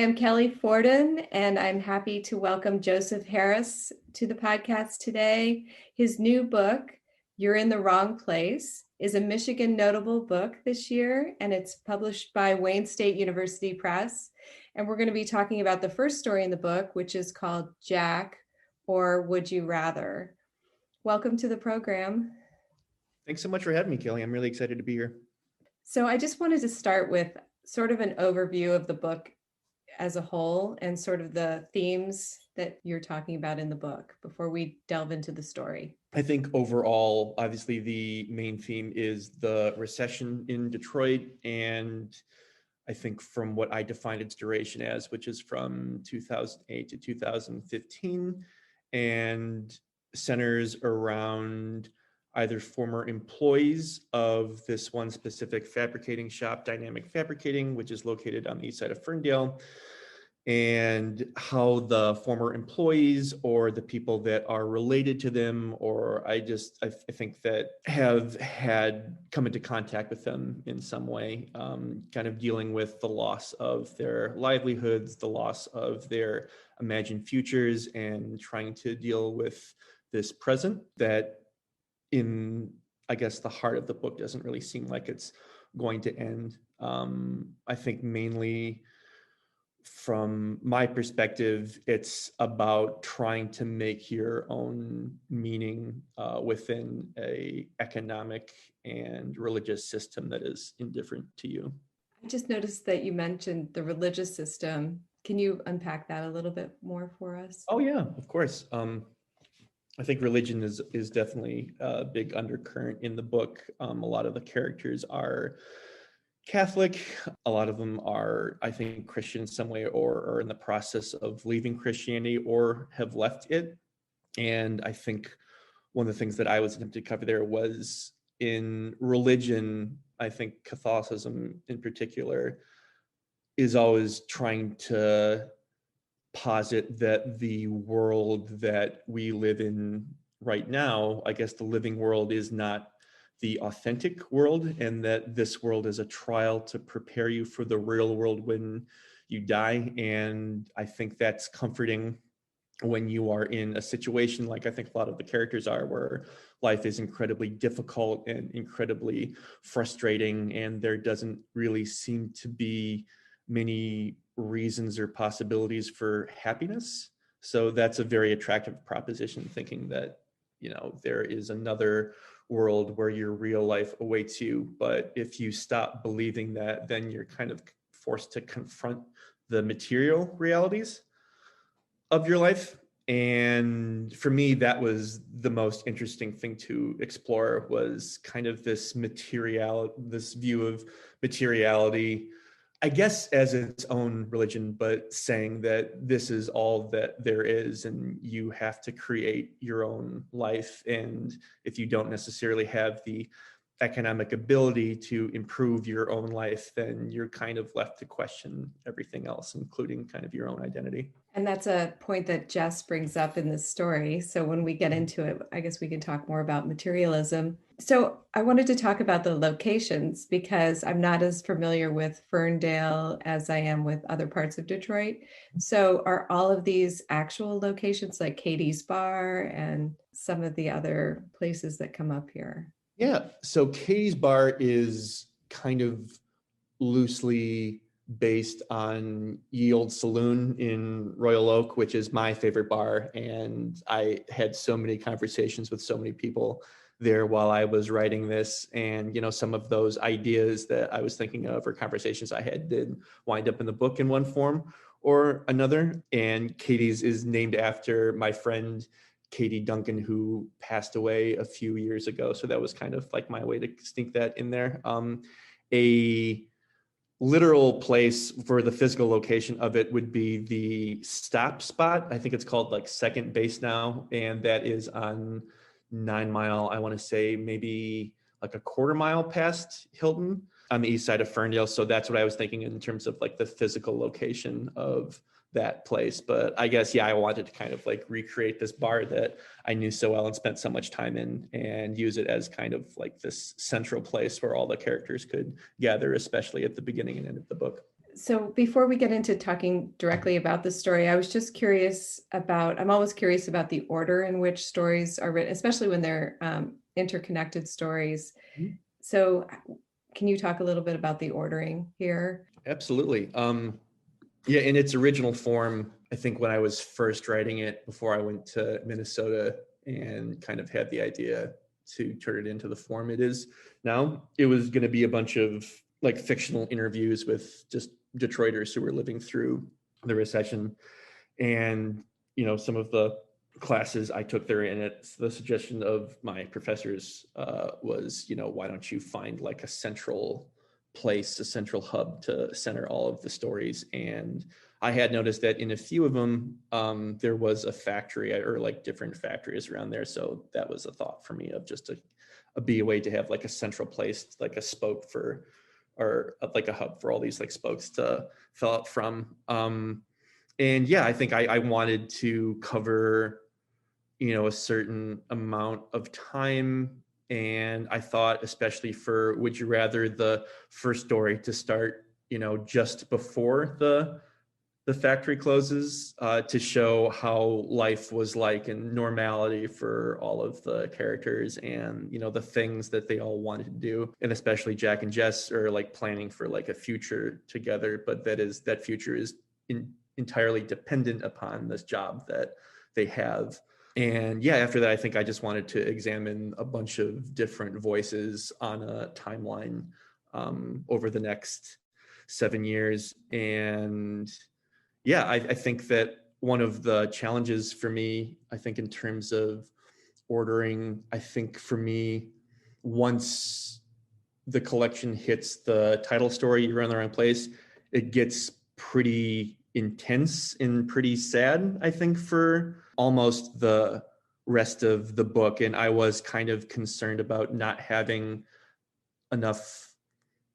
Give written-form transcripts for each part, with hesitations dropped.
am Kelly Fordon, and I'm happy to welcome Joseph Harris to the podcast today. His new book, You're in the Wrong Place, is a Michigan notable book this year, and it's published by Wayne State University Press. And we're going to be talking about the first story in the book, which is called Jack, or Would You Rather? Welcome to the program. Thanks so much for having me, Kelly. I'm really excited to be here. So I just wanted to start with sort of an overview of the book as a whole and sort of the themes that you're talking about in the book before we delve into the story. I think overall, obviously, the main theme is the recession in Detroit. And I think from what I defined its duration as, which is from 2008 to 2015, and centers around either former employees of this one specific fabricating shop, Dynamic Fabricating, which is located on the east side of Ferndale, and how the former employees or the people that are related to them, or I think that have had come into contact with them in some way, kind of dealing with the loss of their livelihoods, the loss of their imagined futures, and trying to deal with this present that in, I guess, the heart of the book doesn't really seem like it's going to end. I think mainly from my perspective, it's about trying to make your own meaning within a economic and religious system that is indifferent to you. I just noticed that you mentioned the religious system. Can you unpack that a little bit more for us? Oh yeah, of course. I think religion is definitely a big undercurrent in the book. A lot of the characters are Catholic. A lot of them are, I think, Christian in some way, or are in the process of leaving Christianity or have left it. And I think one of the things that I was attempting to cover there was in religion, I think Catholicism in particular is always trying to posit that the world that we live in right now, I guess the living world, is not the authentic world, and that this world is a trial to prepare you for the real world when you die. And I think that's comforting when you are in a situation like I think a lot of the characters are, where life is incredibly difficult and incredibly frustrating, and there doesn't really seem to be many reasons or possibilities for happiness. So that's a very attractive proposition, thinking that, there is another world where your real life awaits you. But if you stop believing that, then you're kind of forced to confront the material realities of your life. And for me, that was the most interesting thing to explore, was kind of this view of materiality, I guess, as its own religion, but saying that this is all that there is, and you have to create your own life. And if you don't necessarily have the economic ability to improve your own life, then you're kind of left to question everything else, including kind of your own identity. And that's a point that Jess brings up in this story. So when we get into it, I guess we can talk more about materialism. So I wanted to talk about the locations, because I'm not as familiar with Ferndale as I am with other parts of Detroit. So are all of these actual locations, like Katie's Bar and some of the other places that come up here? Yeah, so Katie's Bar is kind of loosely based on Ye Olde Saloon in Royal Oak, which is my favorite bar. And I had so many conversations with so many people there while I was writing this. And, some of those ideas that I was thinking of, or conversations I had, did wind up in the book in one form or another. And Katie's is named after my friend, Katie Duncan, who passed away a few years ago. So that was kind of like my way to sneak that in there. A literal place for the physical location of it would be the stop spot. I think it's called like Second Base now. And that is on 9 Mile, I want to say maybe like a quarter mile past Hilton on the east side of Ferndale. So that's what I was thinking in terms of like the physical location of that place. But I guess, yeah, I wanted to kind of like recreate this bar that I knew so well and spent so much time in, and use it as kind of like this central place where all the characters could gather, especially at the beginning and end of the book. So before we get into talking directly about the story, I was just curious about, I'm always curious about the order in which stories are written, especially when they're interconnected stories. Mhm. So can you talk a little bit about the ordering here? Absolutely. Yeah, in its original form, I think when I was first writing it before I went to Minnesota and kind of had the idea to turn it into the form it is now, it was going to be a bunch of like fictional interviews with just Detroiters who were living through the recession. And, some of the classes I took there in it, the suggestion of my professors was, why don't you find like a central place, a central hub to center all of the stories. And I had noticed that in a few of them, there was a factory or like different factories around there. So that was a thought for me of just be a way to have like a central place, like a spoke for, or like a hub for all these like spokes to fill out from. And yeah, I think I wanted to cover, a certain amount of time. And I thought, especially for Would You Rather, the first story to start, just before the factory closes, to show how life was like in normality for all of the characters and, the things that they all wanted to do. And especially Jack and Jess are like planning for like a future together, but that future is entirely dependent upon this job that they have. And yeah, after that, I think I just wanted to examine a bunch of different voices on a timeline over the next 7 years. And yeah, I think that one of the challenges for me, I think in terms of ordering, I think for me, once the collection hits the title story, You're in the Wrong Place, it gets pretty intense and pretty sad, I think, for almost the rest of the book. And I was kind of concerned about not having enough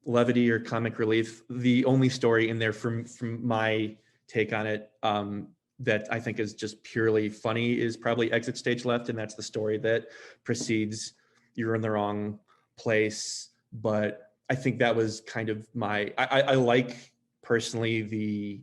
levity or comic relief. The only story in there from my take on it that I think is just purely funny is probably Exit Stage Left, and that's the story that precedes You're in the Wrong Place. But I think that was kind of I like personally the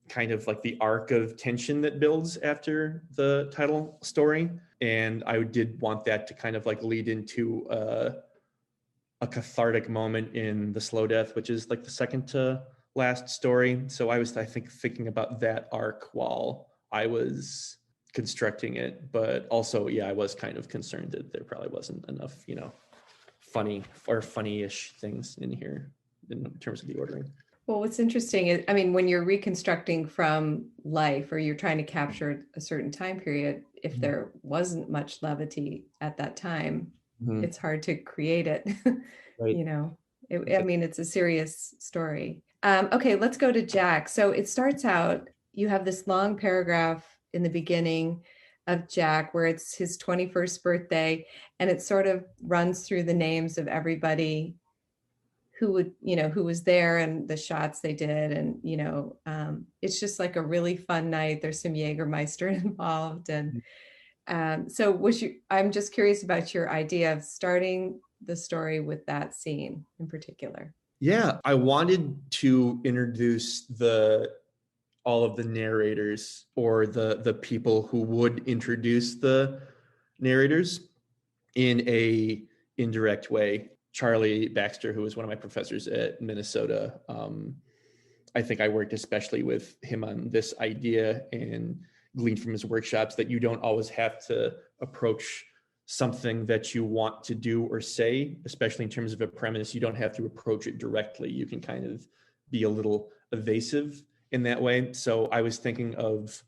kind of like the arc of tension that builds after the title story, and I did want that to kind of like lead into a cathartic moment in The Slow Death, which is like the second to last story. So I think thinking about that arc while I was constructing it, but also, yeah, I was kind of concerned that there probably wasn't enough, funny or funny-ish things in here in terms of the ordering. Well, what's interesting is, I mean, when you're reconstructing from life or you're trying to capture a certain time period, if there wasn't much levity at that time, Mm-hmm. it's hard to create it. Right. I mean, it's a serious story. Okay, let's go to Jack. So it starts out, you have this long paragraph in the beginning of Jack where it's his 21st birthday, and it sort of runs through the names of everybody who was there and the shots they did. And, it's just like a really fun night. There's some Jägermeister involved. And so I'm just curious about your idea of starting the story with that scene in particular. Yeah, I wanted to introduce all of the narrators or the people who would introduce the narrators in a indirect way. Charlie Baxter, who was one of my professors at Minnesota, I think I worked especially with him on this idea and gleaned from his workshops that you don't always have to approach something that you want to do or say, especially in terms of a premise. You don't have to approach it directly. You can kind of be a little evasive in that way. So I was thinking of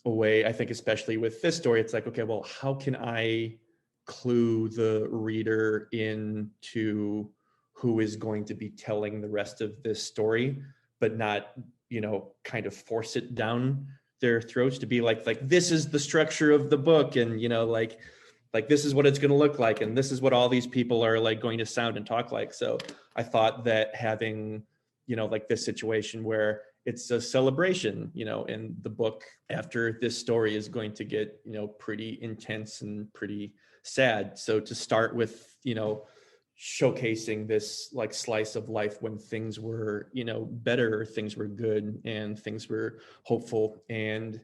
a way, I think, especially with this story, it's like, okay, well, how can I clue the reader into who is going to be telling the rest of this story, but not, kind of force it down their throats to be like this is the structure of the book, and like this is what it's going to look like, and this is what all these people are like going to sound and talk like. So I thought that having, like this situation where it's a celebration, and the book after this story is going to get, pretty intense and pretty sad. So to start with, showcasing this like slice of life when things were, better, things were good, and things were hopeful, and,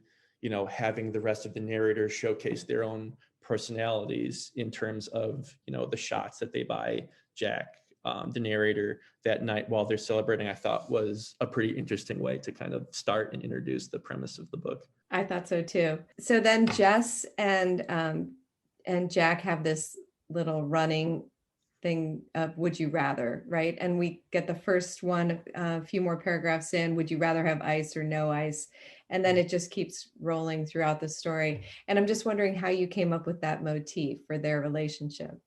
having the rest of the narrators showcase their own personalities in terms of, the shots that they buy Jack, the narrator, that night while they're celebrating, I thought was a pretty interesting way to kind of start and introduce the premise of the book. I thought so too. So then Jess and Jack have this little running thing of would you rather, right? And we get the first one a few more paragraphs in, would you rather have ice or no ice? And then it just keeps rolling throughout the story. And I'm just wondering how you came up with that motif for their relationship.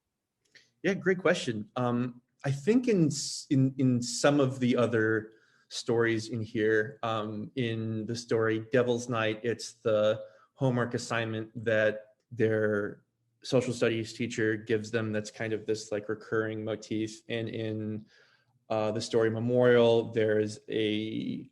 Yeah, great question. I think in some of the other stories in here, in the story Devil's Night, it's the homework assignment that their social studies teacher gives them that's kind of this like recurring motif. And in the story Memorial, there's a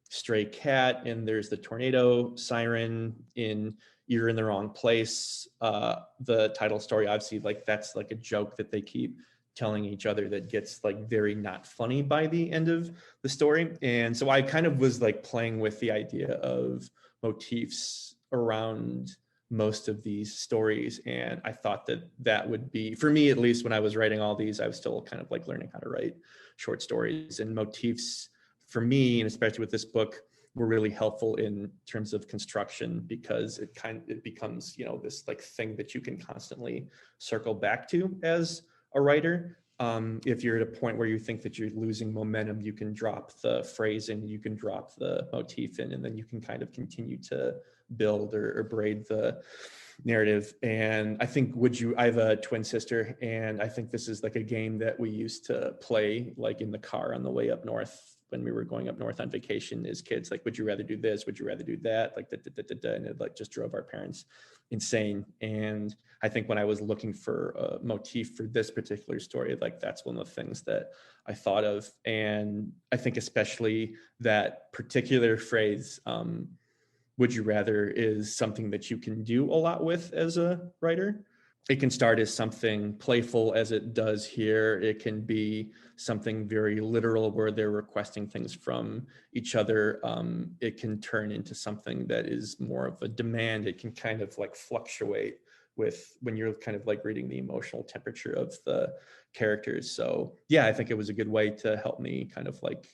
stray cat, and there's the tornado siren. In You're in the Wrong Place, the title story, obviously, like that's like a joke that they keep telling each other that gets like very not funny by the end of the story. And so I kind of was like playing with the idea of motifs around most of these stories, and I thought that that would be, for me at least, when I was writing all these, I was still kind of like learning how to write short stories, and motifs for me, and especially with this book, were really helpful in terms of construction, because it becomes, this like thing that you can constantly circle back to as a writer. If you're at a point where you think that you're losing momentum, you can drop the phrase in, you can drop the motif in, and then you can kind of continue to build or braid the narrative. And I think I have a twin sister, and I think this is like a game that we used to play like in the car on the way up north when we were going up north on vacation as kids. Like, would you rather do this? Would you rather do that? Like, and it like just drove our parents insane. And I think when I was looking for a motif for this particular story, like that's one of the things that I thought of. And I think especially that particular phrase, would you rather, is something that you can do a lot with as a writer. It can start as something playful, as it does here. It can be something very literal where they're requesting things from each other. It can turn into something that is more of a demand. It can kind of like fluctuate with when you're kind of like reading the emotional temperature of the characters. So yeah, I think it was a good way to help me kind of like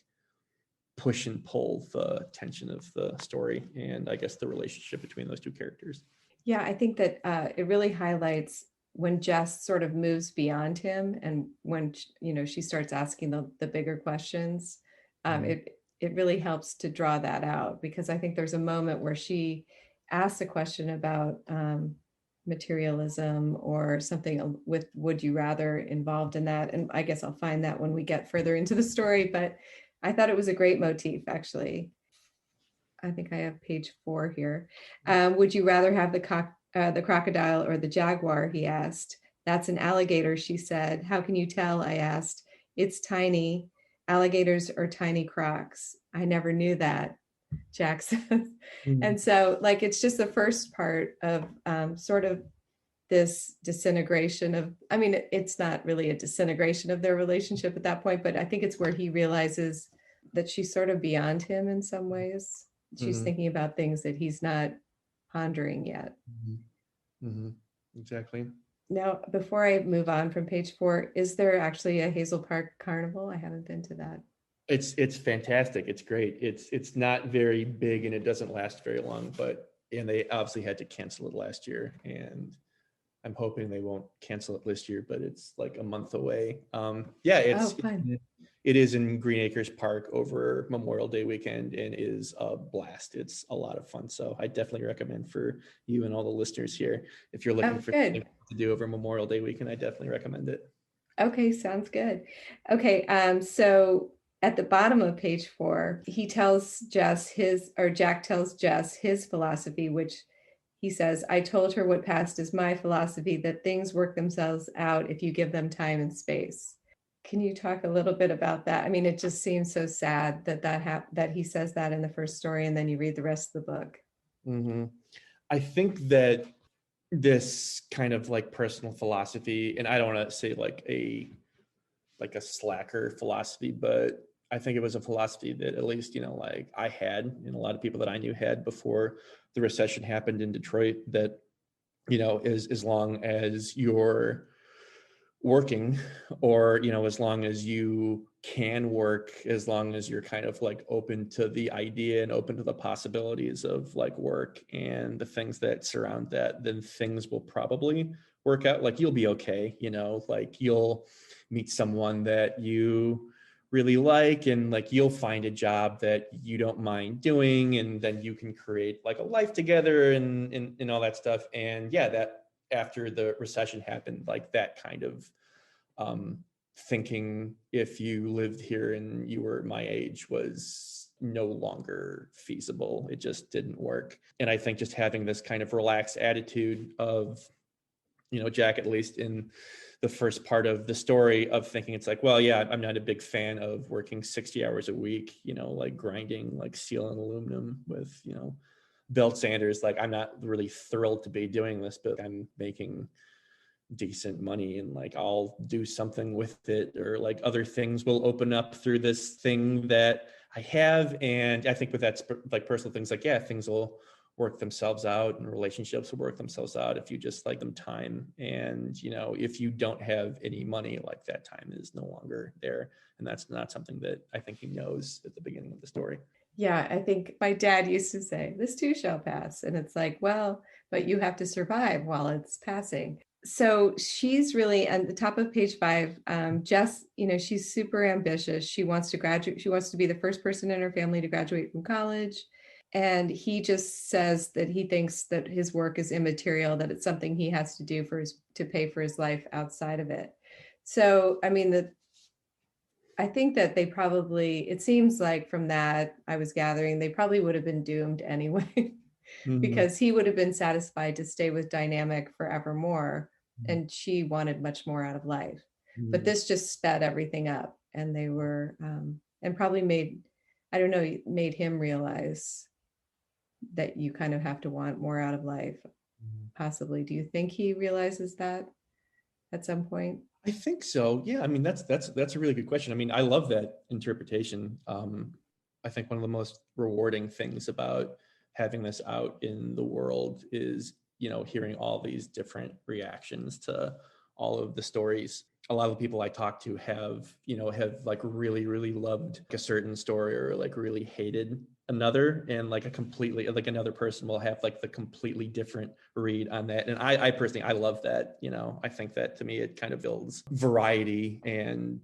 push and pull the tension of the story, and I guess the relationship between those two characters. Yeah, I think that it really highlights when Jess sort of moves beyond him, and when she starts asking the bigger questions. It really helps to draw that out, because I think there's a moment where she asks a question about materialism or something with would you rather involved in that, and I guess I'll find that when we get further into the story. But I thought it was a great motif, actually. I think I have page 4 here. Would you rather have the crocodile or the jaguar? He asked. That's an alligator, she said. How can you tell? I asked. It's tiny. Alligators are tiny crocs. I never knew that, Jack says. Mm-hmm. And so, like, it's just the first part of sort of this disintegration of, I mean, it's not really a disintegration of their relationship at that point, but I think it's where he realizes that she's sort of beyond him in some ways. She's thinking about things that he's not pondering yet. Exactly. Now, before I move on from page 4, is there actually a Hazel Park Carnival? I haven't been to that. It's fantastic. It's great. It's not very big, and it doesn't last very long, and they obviously had to cancel it last year, and I'm hoping they won't cancel it this year, but it's like a month away. It is in Green Acres Park over Memorial Day weekend, and is a blast. It's a lot of fun. So I definitely recommend for you and all the listeners here, if you're looking for something to do over Memorial Day weekend, I definitely recommend it. Okay, sounds good. Okay, so at the bottom of page 4, Jack tells Jess his philosophy, which he says, I told her what passed as my philosophy, that things work themselves out if you give them time and space. Can you talk a little bit about that? I mean, it just seems so sad that he says that in the first story, and then you read the rest of the book. Mm-hmm. I think that this kind of like personal philosophy, and I don't want to say like a slacker philosophy, but I think it was a philosophy that at least, like I had, and a lot of people that I knew had before the recession happened in Detroit, that, is as long as you're working, or, as long as you can work, as long as you're kind of like open to the idea and open to the possibilities of like work and the things that surround that, then things will probably work out. Like you'll be okay, like you'll meet someone that you really like, and like you'll find a job that you don't mind doing, and then you can create like a life together and all that stuff. And yeah, that after the recession happened, like that kind of thinking, if you lived here and you were my age, was no longer feasible. It just didn't work. And I think just having this kind of relaxed attitude of, Jack, at least in the first part of the story, of thinking it's like, well, yeah, I'm not a big fan of working 60 hours a week, like grinding like steel and aluminum with, belt sanders. Like I'm not really thrilled to be doing this, but I'm making decent money, and like I'll do something with it, or like other things will open up through this thing that I have. And I think with that, like personal things, like, yeah, things will work themselves out, and relationships will work themselves out if you just like them time. And if you don't have any money, like that time is no longer there, and that's not something that I think he knows at the beginning of the story. Yeah, I think my dad used to say, this too shall pass. And it's like, well, but you have to survive while it's passing. So she's really at the top of page 5. Jess, she's super ambitious. She wants to graduate. She wants to be the first person in her family to graduate from college. And he just says that he thinks that his work is immaterial, that it's something he has to do to pay for his life outside of it. So, I mean, I think that it seems like from that I was gathering, they probably would have been doomed anyway, because he would have been satisfied to stay with Dynamic forevermore. And she wanted much more out of life. But this just sped everything up, and they were, and probably made him realize that you kind of have to want more out of life, possibly. Do you think he realizes that at some point? I think so. Yeah. I mean, that's a really good question. I mean, I love that interpretation. I think one of the most rewarding things about having this out in the world is, hearing all these different reactions to all of the stories. A lot of the people I talk to have like really, really loved a certain story, or like really hated another, and like another person will have like the completely different read on that. And I personally, I love that. I think that to me, it kind of builds variety, and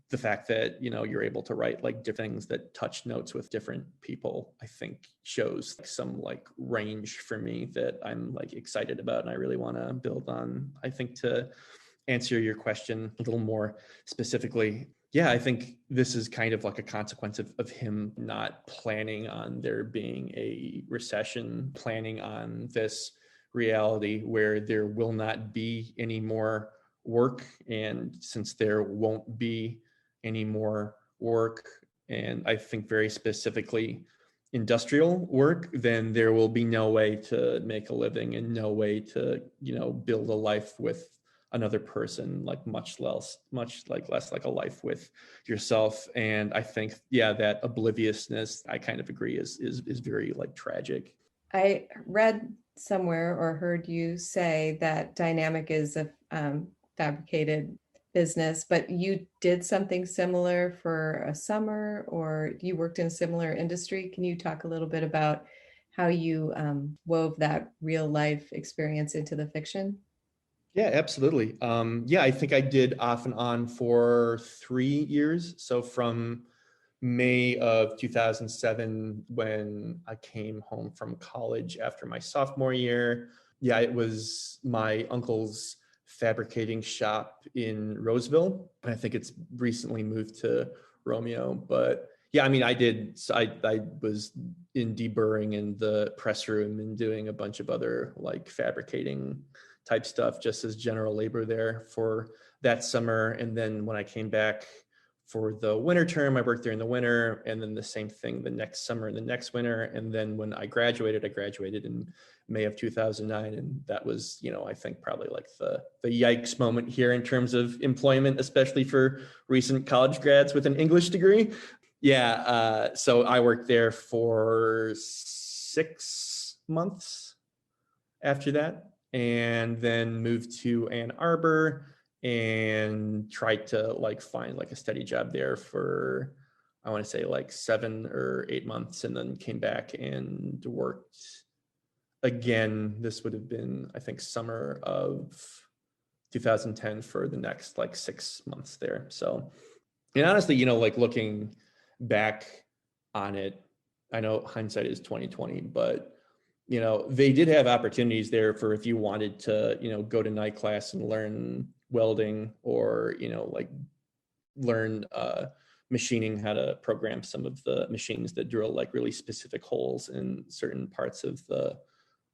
the fact that you're able to write like different things that touch notes with different people, I think shows some like range for me that I'm like excited about, and I really want to build on. I think, to answer your question a little more specifically, yeah, I think this is kind of like a consequence of him not planning on there being a recession, planning on this reality where there will not be any more work. And since there won't be any more work, and I think very specifically industrial work, then there will be no way to make a living, and no way to, build a life with another person, like much less like a life with yourself. And I think, yeah, that obliviousness, I kind of agree, is very like tragic. I read somewhere or heard you say that Dynamic is a fabricated business, but you did something similar for a summer, or you worked in a similar industry. Can you talk a little bit about how you wove that real life experience into the fiction? Yeah, absolutely. Yeah, I think I did off and on for 3 years. So from May of 2007, when I came home from college after my sophomore year. Yeah, it was my uncle's fabricating shop in Roseville. And I think it's recently moved to Romeo. But yeah, I mean, I was in deburring in the press room and doing a bunch of other like fabricating type stuff, just as general labor there for that summer. And then when I came back for the winter term. I worked there in the winter, and then the same thing the next summer and the next winter. And then when I graduated in May of 2009. And that was, I think probably like the yikes moment here in terms of employment, especially for recent college grads with an English degree. Yeah. So I worked there for 6 months after that, and then moved to Ann Arbor and tried to like find like a steady job there for, I want to say like 7 or 8 months, and then came back and worked again. This would have been, I think, summer of 2010 for the next like 6 months there. So, and honestly, like looking back on it, I know hindsight is 2020, but they did have opportunities there for if you wanted to, go to night class and learn welding, or, like learn machining, how to program some of the machines that drill like really specific holes in certain parts of the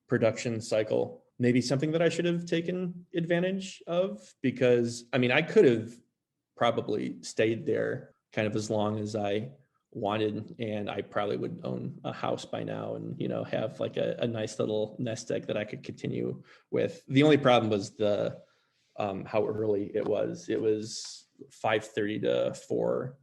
production cycle. Maybe something that I should have taken advantage of, because I could have probably stayed there kind of as long as I wanted, and I probably would own a house by now and have like a nice little nest egg that I could continue with. The only problem was the how early it was. It was 5:30 to 4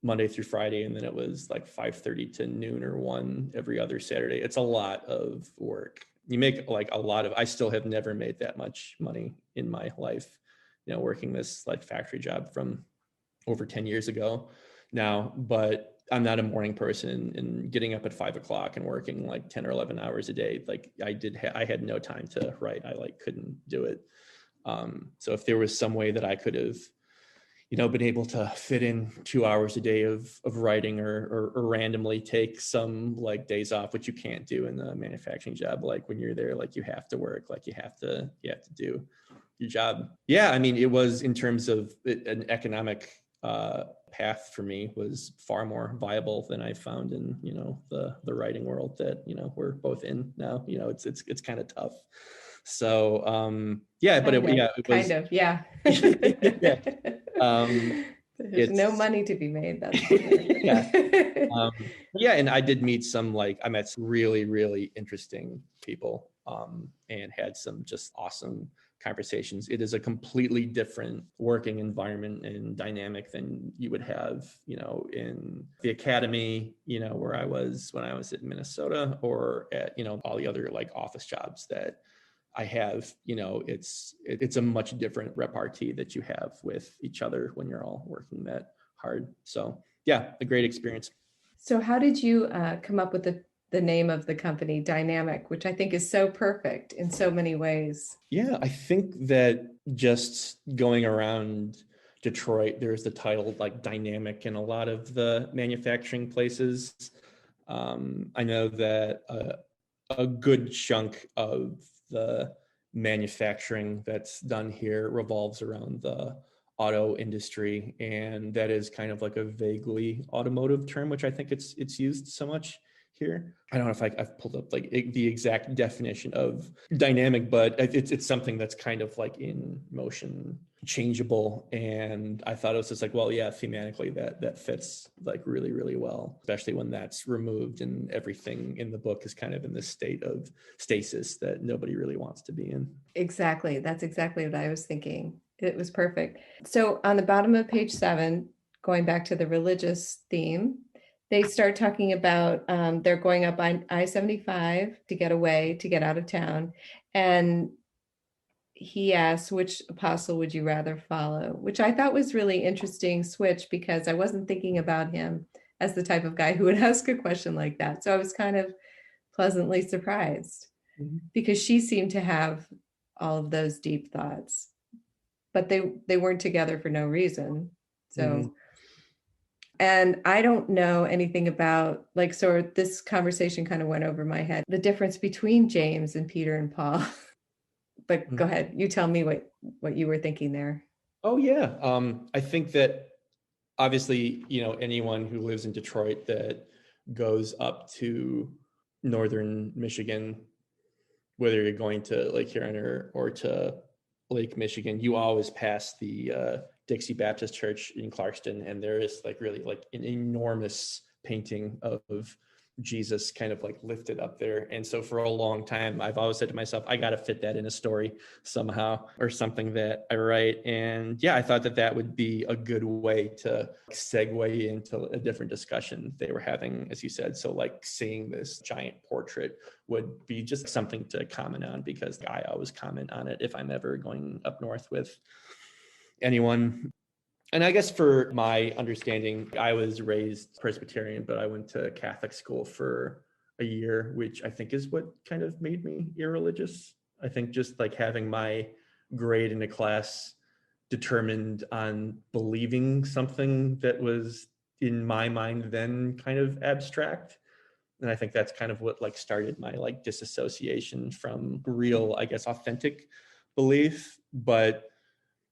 Monday through Friday, and then it was like 5:30 to noon or 1 every other Saturday. It's a lot of work. You make like a lot of, I still have never made that much money in my life, working this like factory job from over 10 years ago now. But I'm not a morning person, and getting up at 5 o'clock and working like 10 or 11 hours a day, like I had no time to write. I like couldn't do it. So if there was some way that I could have, been able to fit in 2 hours a day of writing, or randomly take some like days off, which you can't do in the manufacturing job. Like when you're there, like you have to work, like you have to do your job. Yeah. It was, in terms of an economic path for me, was far more viable than I found in, the writing world that, we're both in now. It's kind of tough. So, yeah, but it was kind of, yeah. yeah. There's no money to be made. That's for sure. Yeah. Yeah. And I did meet I met some really, really interesting people, and had some just awesome conversations. It is a completely different working environment and dynamic than you would have, in the academy, where I was when I was at Minnesota, or at, all the other like office jobs that I have. It's a much different repartee that you have with each other when you're all working that hard. So yeah, a great experience. So how did you come up with the name of the company, Dynamic, which I think is so perfect in so many ways? Yeah, I think that just going around Detroit, there's the title like Dynamic in a lot of the manufacturing places. I know that a good chunk of the manufacturing that's done here revolves around the auto industry, and that is kind of like a vaguely automotive term, which I think it's used so much here. I don't know if I've pulled up like the exact definition of dynamic, but it's something that's kind of like in motion, changeable. And I thought it was just like, well, yeah, thematically that fits like really, really well, especially when that's removed and everything in the book is kind of in this state of stasis that nobody really wants to be in. Exactly. That's exactly what I was thinking. It was perfect. So on the bottom of page 7, going back to the religious theme, they start talking about they're going up I-75 to get away, to get out of town. And he asks, which apostle would you rather follow? Which I thought was really interesting switch, because I wasn't thinking about him as the type of guy who would ask a question like that. So I was kind of pleasantly surprised, because she seemed to have all of those deep thoughts, but they weren't together for no reason. So And I don't know anything about, like, so this conversation kind of went over my head, the difference between James and Peter and Paul. But go ahead, you tell me what you were thinking there. Oh yeah. I think that obviously, anyone who lives in Detroit that goes up to northern Michigan, whether you're going to Lake Huron or to Lake Michigan, you always pass the Dixie Baptist Church in Clarkston, and there is like really like an enormous painting of Jesus kind of like lifted up there. And so for a long time, I've always said to myself, I got to fit that in a story somehow or something that I write. And yeah, I thought that that would be a good way to segue into a different discussion they were having, as you said. So like seeing this giant portrait would be just something to comment on, because I always comment on it if I'm ever going up north with anyone. And I guess for my understanding, I was raised Presbyterian, but I went to Catholic school for a year, which I think is what kind of made me irreligious. I think just like having my grade in a class determined on believing something that was in my mind then kind of abstract. And I think that's kind of what like started my like disassociation from real, I guess, authentic belief. But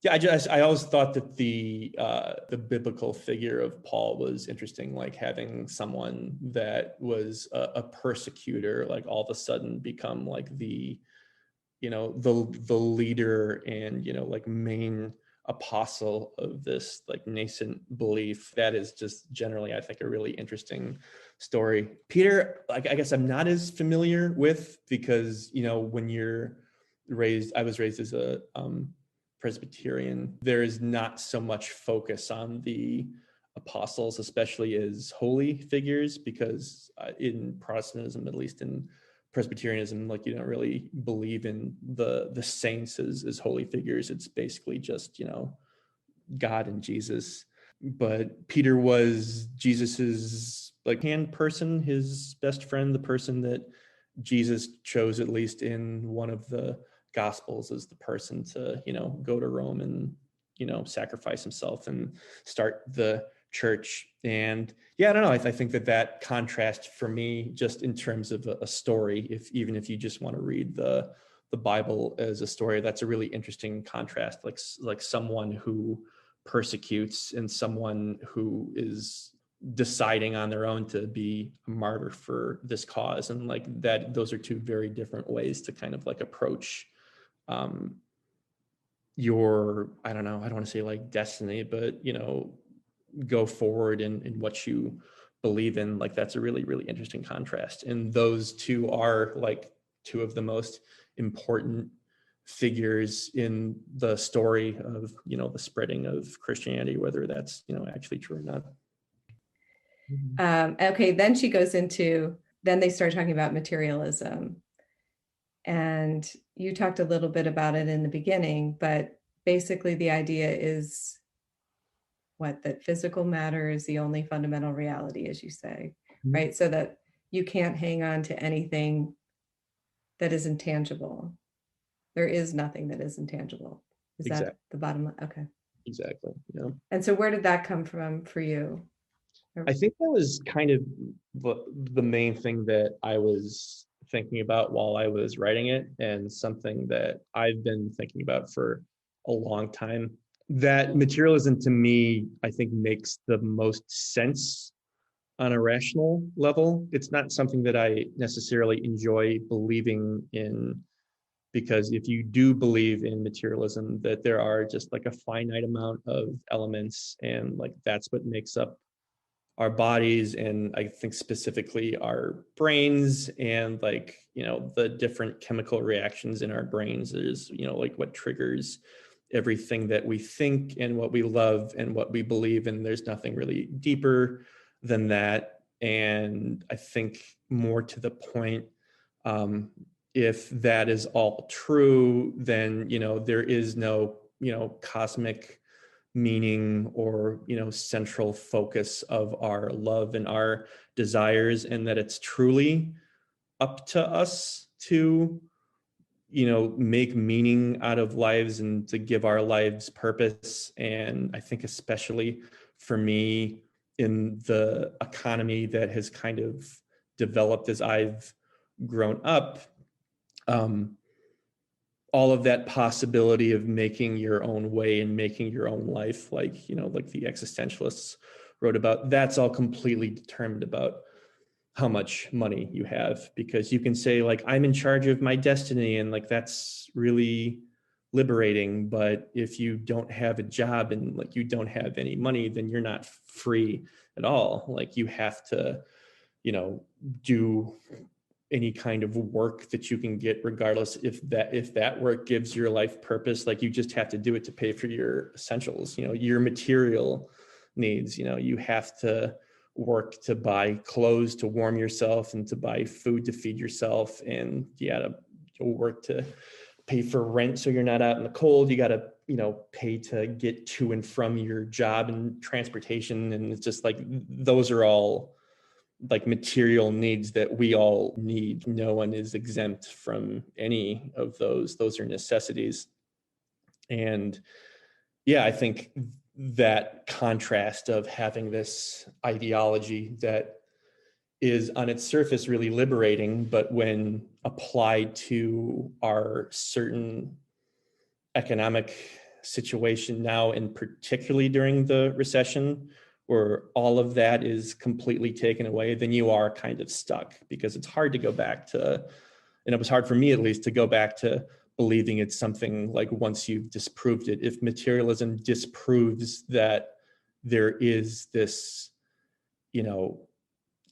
yeah, I always thought that the biblical figure of Paul was interesting, like having someone that was a persecutor, like all of a sudden become like the, the leader and, like main apostle of this like nascent belief. That is just generally, I think, a really interesting story. Peter, like, I guess I'm not as familiar with, because, when you're raised, I was raised as a Presbyterian, there is not so much focus on the apostles, especially as holy figures, because in Protestantism, at least in Presbyterianism, like you don't really believe in the saints as holy figures. It's basically just, God and Jesus. But Peter was Jesus's like hand person, his best friend, the person that Jesus chose, at least in one of the Gospels, as the person to, go to Rome and, sacrifice himself and start the church. And yeah, I don't know. I think that contrast for me, just in terms of a story, even if you just want to read the Bible as a story, that's a really interesting contrast. Like someone who persecutes and someone who is deciding on their own to be a martyr for this cause. And like that, those are two very different ways to kind of like approach your, I don't know, I don't want to say like destiny, but, go forward in what you believe in. Like that's a really, really interesting contrast. And those two are like two of the most important figures in the story of, the spreading of Christianity, whether that's, actually true or not. Okay, then she goes into, then they start talking about materialism. And you talked a little bit about it in the beginning, but basically the idea is that physical matter is the only fundamental reality, as you say, right? So that you can't hang on to anything that is intangible. There is nothing that is intangible. Is exactly. That the bottom line? Okay. Exactly. Yeah. And so where did that come from for you? I think that was kind of the main thing that I was thinking about while I was writing it, and something that I've been thinking about for a long time. That materialism to me, I think, makes the most sense on a rational level. It's not something that I necessarily enjoy believing in, because if you do believe in materialism, that there are just like a finite amount of elements, and like that's what makes up our bodies, and I think specifically our brains, and like, the different chemical reactions in our brains is, like what triggers everything that we think and what we love and what we believe. And there's nothing really deeper than that. And I think more to the point, if that is all true, then, there is no, cosmic meaning or, central focus of our love and our desires, and that it's truly up to us to, make meaning out of lives and to give our lives purpose. And I think especially for me, in the economy that has kind of developed as I've grown up, all of that possibility of making your own way and making your own life, like, like the existentialists wrote about, that's all completely determined about how much money you have. Because you can say like, I'm in charge of my destiny, and like that's really liberating. But if you don't have a job and like you don't have any money, then you're not free at all. Like you have to, do any kind of work that you can get, regardless if that work gives your life purpose. Like you just have to do it to pay for your essentials, your material needs. You have to work to buy clothes to warm yourself and to buy food to feed yourself, and you gotta work to pay for rent so you're not out in the cold. You gotta pay to get to and from your job and transportation. And it's just like those are all like material needs that we all need. No one is exempt from any of those. Those are necessities. And yeah, I think that contrast of having this ideology that is on its surface really liberating, but when applied to our certain economic situation now, and particularly during the recession, where all of that is completely taken away, then you are kind of stuck, because it's hard to go back to, and it was hard for me at least to go back to believing it's something like once you've disproved it. If materialism disproves that there is this,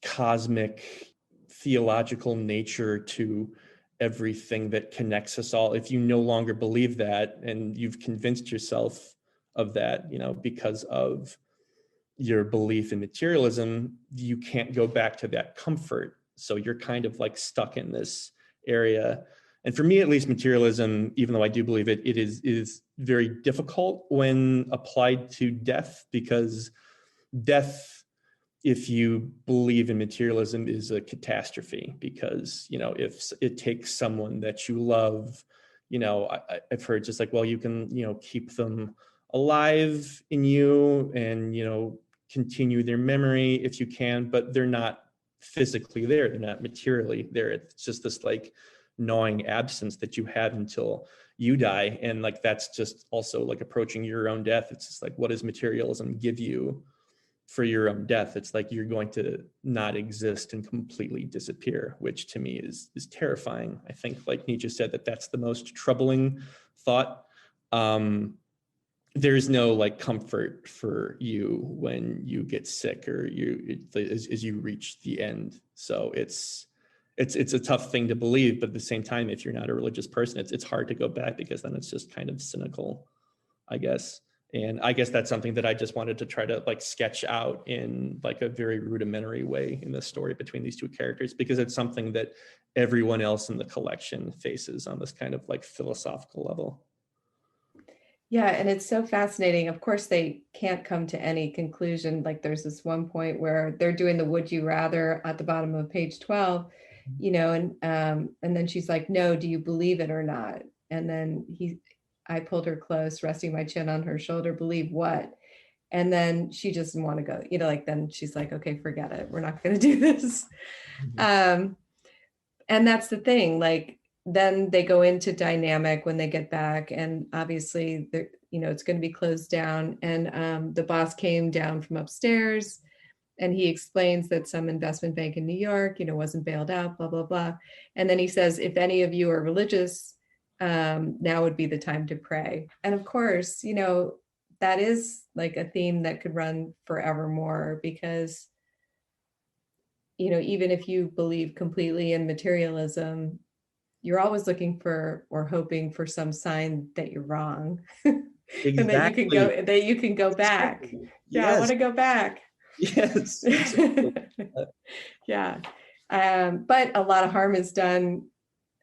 cosmic theological nature to everything that connects us all, if you no longer believe that and you've convinced yourself of that, because of your belief in materialism, you can't go back to that comfort. So you're kind of like stuck in this area. And for me, at least, materialism, even though I do believe it, is very difficult when applied to death, because death, if you believe in materialism, is a catastrophe. Because, if it takes someone that you love, I've heard just like, well, you can, keep them alive in you and, continue their memory if you can, but they're not physically there. They're not materially there. It's just this like gnawing absence that you have until you die. And like, that's just also like approaching your own death. It's just like, what does materialism give you for your own death? It's like you're going to not exist and completely disappear, which to me is terrifying. I think, like Nietzsche said, that's the most troubling thought. There's no like comfort for you when you get sick or as you reach the end. So it's a tough thing to believe, but at the same time, if you're not a religious person, it's hard to go back, because then it's just kind of cynical, I guess. And I guess that's something that I just wanted to try to like sketch out in like a very rudimentary way in the story between these two characters, because it's something that everyone else in the collection faces on this kind of like philosophical level. Yeah, and it's so fascinating. Of course, they can't come to any conclusion. Like there's this one point where they're doing the would you rather at the bottom of page 12, and then she's like, no, do you believe it or not? And then I pulled her close, resting my chin on her shoulder, believe what? And then she just didn't want to go, like then she's like, okay, forget it. We're not going to do this. And that's the thing, like, then they go into dynamic when they get back, and obviously they're, it's going to be closed down. And the boss came down from upstairs, and he explains that some investment bank in New York, wasn't bailed out, blah, blah, blah. And then he says, if any of you are religious, now would be the time to pray. And of course, that is like a theme that could run forevermore, because even if you believe completely in materialism, you're always looking for or hoping for some sign that you're wrong. Exactly. And that you can go back. Exactly. Yeah, I want to go back. Yes. Yeah. But a lot of harm is done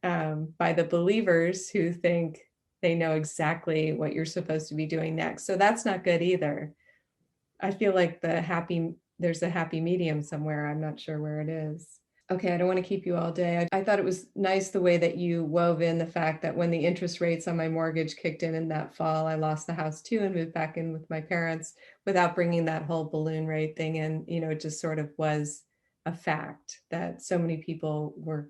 by the believers who think they know exactly what you're supposed to be doing next. So that's not good either. I feel like there's a happy medium somewhere. I'm not sure where it is. Okay, I don't want to keep you all day. I thought it was nice the way that you wove in the fact that when the interest rates on my mortgage kicked in that fall, I lost the house too and moved back in with my parents without bringing that whole balloon rate thing in. It just sort of was a fact that so many people were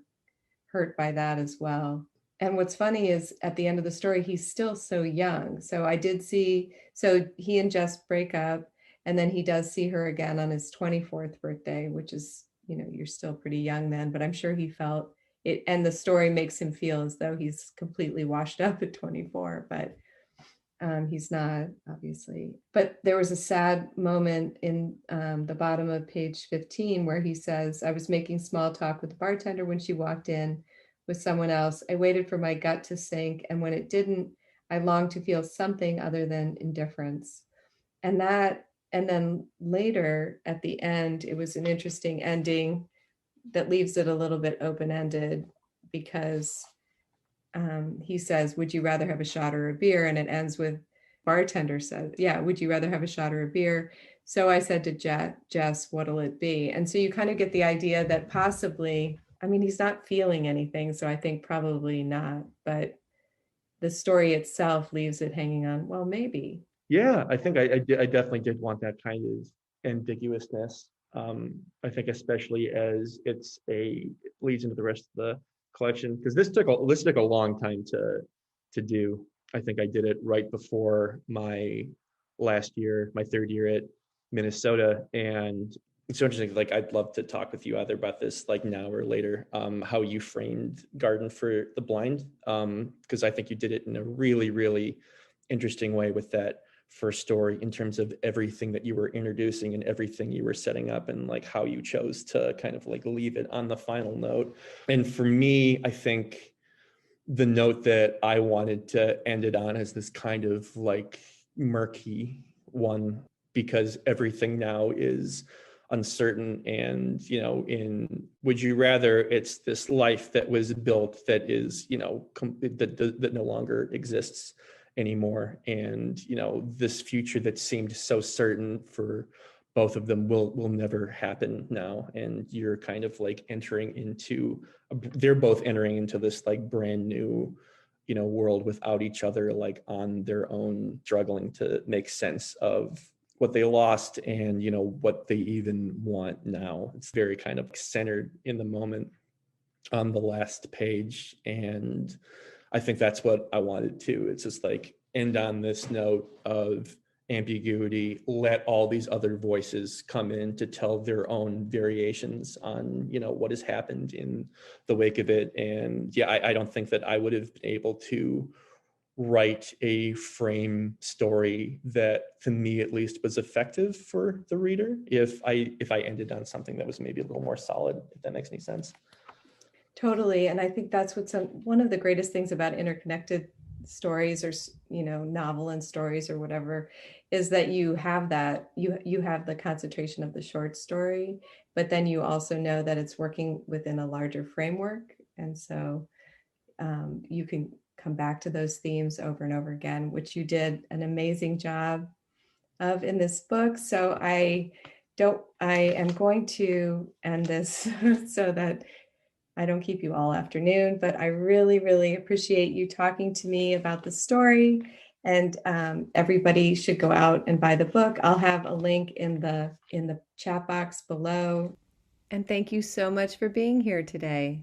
hurt by that as well. And what's funny is at the end of the story, he's still so young. So he and Jess break up, and then he does see her again on his 24th birthday, which is, you're still pretty young then, but I'm sure he felt and the story makes him feel as though he's completely washed up at 24, but he's not, obviously. But there was a sad moment in the bottom of page 15 where he says, I was making small talk with the bartender when she walked in with someone else. I waited for my gut to sink, and when it didn't, I longed to feel something other than indifference. And then later at the end, it was an interesting ending that leaves it a little bit open-ended, because he says, would you rather have a shot or a beer? And it ends with, bartender says, yeah, would you rather have a shot or a beer? So I said to Jess, what'll it be? And so you kind of get the idea that possibly, I mean, he's not feeling anything, so I think probably not, but the story itself leaves it hanging on, well, maybe. Yeah, I think I definitely did want that kind of ambiguousness. I think especially as it leads into the rest of the collection, because this took a long time to do. I think I did it right before my third year at Minnesota, and it's so interesting. Like, I'd love to talk with you either about this, like now or later, how you framed Garden for the Blind, because I think you did it in a really, really interesting way with that first story, in terms of everything that you were introducing and everything you were setting up, and like how you chose to kind of like leave it on the final note. And for me, I think the note that I wanted to end it on is this kind of like murky one, because everything now is uncertain. And, in Would You Rather, it's this life that was built that is, that no longer exists anymore. And, this future that seemed so certain for both of them will never happen now. And you're kind of like they're both entering into this like brand new, world without each other, like on their own, struggling to make sense of what they lost and, what they even want now. It's very kind of centered in the moment on the last page. And I think that's what I wanted to. It's just like end on this note of ambiguity, let all these other voices come in to tell their own variations on, what has happened in the wake of it. And yeah, I don't think that I would have been able to write a frame story that, to me at least, was effective for the reader if I ended on something that was maybe a little more solid, if that makes any sense. Totally. And I think that's one of the greatest things about interconnected stories, or novel and stories or whatever, is that you have the concentration of the short story, but then you also know that it's working within a larger framework. And so you can come back to those themes over and over again, which you did an amazing job of in this book. So I am going to end this so that I don't keep you all afternoon, but I really, really appreciate you talking to me about the story. And everybody should go out and buy the book. I'll have a link in the chat box below. And thank you so much for being here today.